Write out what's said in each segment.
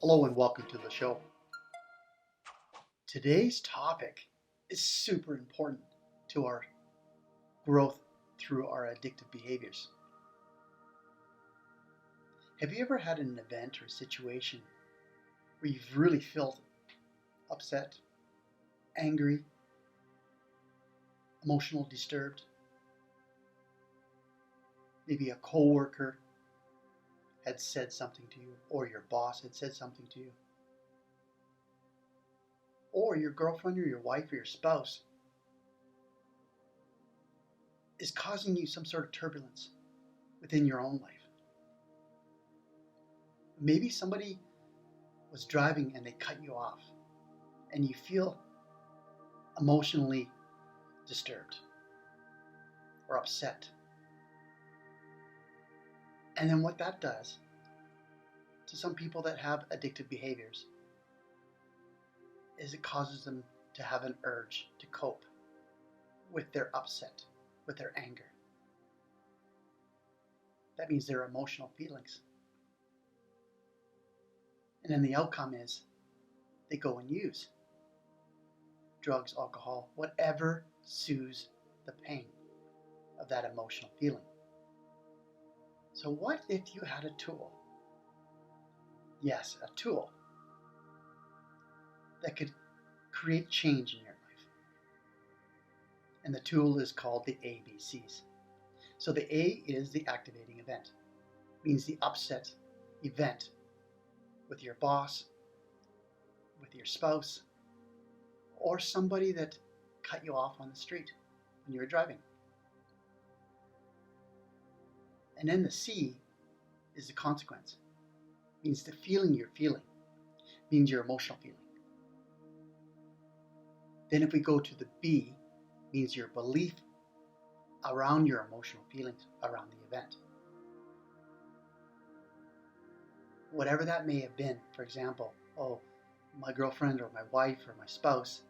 Hello and welcome to the show. Today's topic is super important to our growth through our addictive behaviors. Have you ever had an event or situation where you've really felt upset, angry, emotional, disturbed? Maybe a coworker had said something to you, or your boss had said something to you, or your girlfriend or your wife or your spouse is causing you some sort of turbulence within your own life. Maybe somebody was driving and they cut you off and you feel emotionally disturbed or upset. And then what that does to some people that have addictive behaviors is it causes them to have an urge to cope with their upset, with their anger. That means their emotional feelings. And then the outcome is they go and use drugs, alcohol, whatever soothes the pain of that emotional feeling. So what if you had a tool? Yes, a tool that could create change in your life. And the tool is called the ABCs. So the A is the activating event. It means the upset event with your boss, with your spouse, or somebody that cut you off on the street when you were driving. And then the C is the consequence. It means the feeling you're feeling. It means your emotional feeling. Then if we go to the B, it means your belief around your emotional feelings around the event. Whatever that may have been, for example, my girlfriend or my wife or my spouse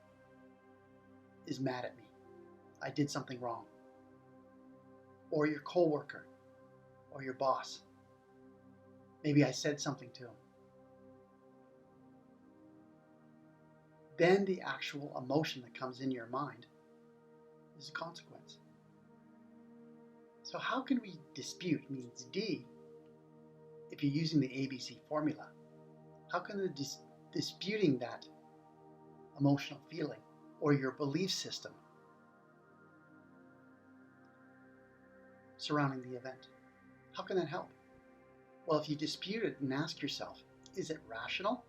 is mad at me. I did something wrong. Or your coworker or your boss. Maybe I said something to him. Then the actual emotion that comes in your mind is a consequence. So how can we dispute, means D, if you're using the ABC formula? How can the disputing that emotional feeling or your belief system surrounding the event, how can that help? Well, if you dispute it and ask yourself, is it rational?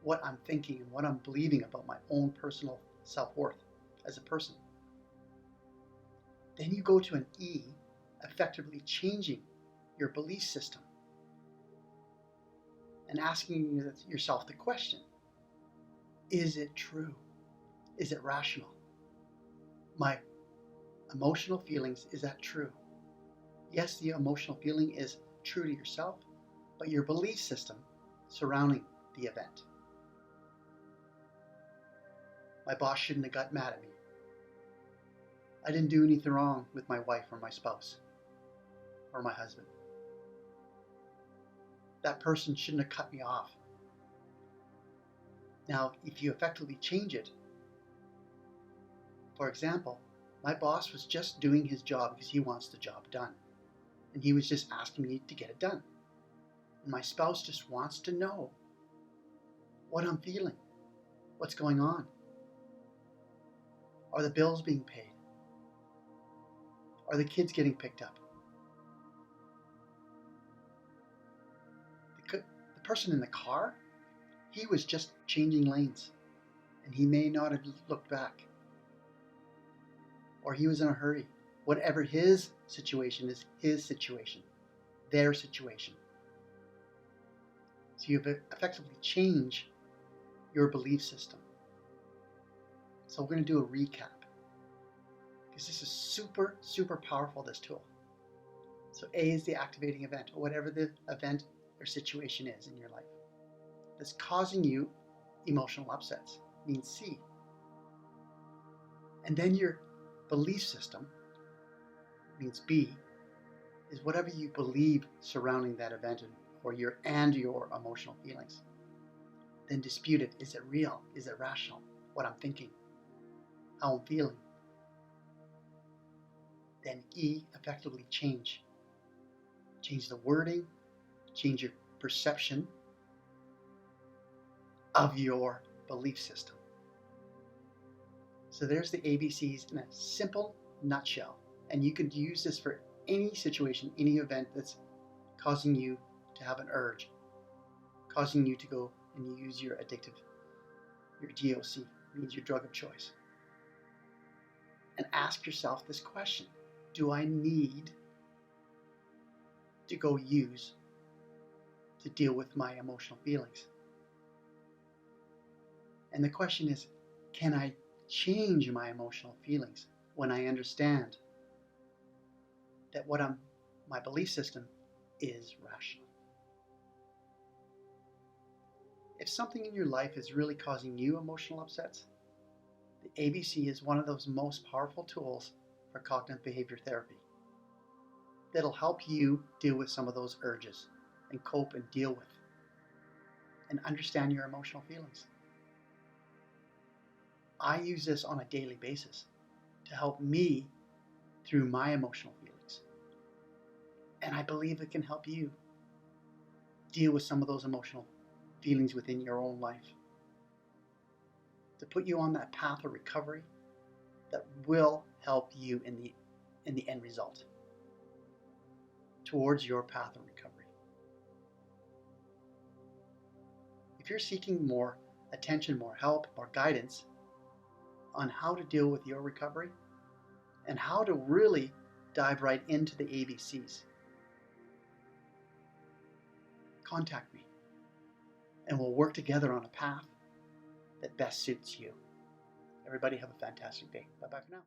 What I'm thinking and what I'm believing about my own personal self-worth as a person. Then you go to an E, effectively changing your belief system and asking yourself the question, is it true? Is it rational? My emotional feelings, is that true? Yes, the emotional feeling is true to yourself, but your belief system surrounding the event. My boss shouldn't have got mad at me. I didn't do anything wrong with my wife or my spouse or my husband. That person shouldn't have cut me off. Now, if you effectively change it, for example, my boss was just doing his job because he wants the job done. And he was just asking me to get it done. And my spouse just wants to know what I'm feeling, what's going on. Are the bills being paid? Are the kids getting picked up? The person in the car, he was just changing lanes and he may not have looked back. Or he was in a hurry. Whatever his situation is, his situation, their situation. So you've effectively changed your belief system. So we're going to do a recap because this is super, super powerful, this tool. So A is the activating event, or whatever the event or situation is in your life that's causing you emotional upsets, means C. And then your belief system, means B, is whatever you believe surrounding that event or your emotional feelings. then dispute it. Is it real? Is it rational? What I'm thinking, how I'm feeling. Then E, effectively change. Change the wording, change your perception of your belief system. So there's the ABCs in a simple nutshell. And you could use this for any situation, any event that's causing you to have an urge, causing you to go and use your addictive, your DOC, means your drug of choice. And ask yourself this question: do I need to go use to deal with my emotional feelings? And the question is, can I change my emotional feelings when I understand that my belief system is rational? If something in your life is really causing you emotional upsets, the ABC is one of those most powerful tools for cognitive behavior therapy that'll help you deal with some of those urges and cope and deal with and understand your emotional feelings. I use this on a daily basis to help me through my emotional feelings. And I believe it can help you deal with some of those emotional feelings within your own life, to put you on that path of recovery that will help you in the end result towards your path of recovery. If you're seeking more attention, more help, more guidance on how to deal with your recovery and how to really dive right into the ABCs, contact me and we'll work together on a path that best suits you. Everybody have a fantastic day. Bye-bye for now.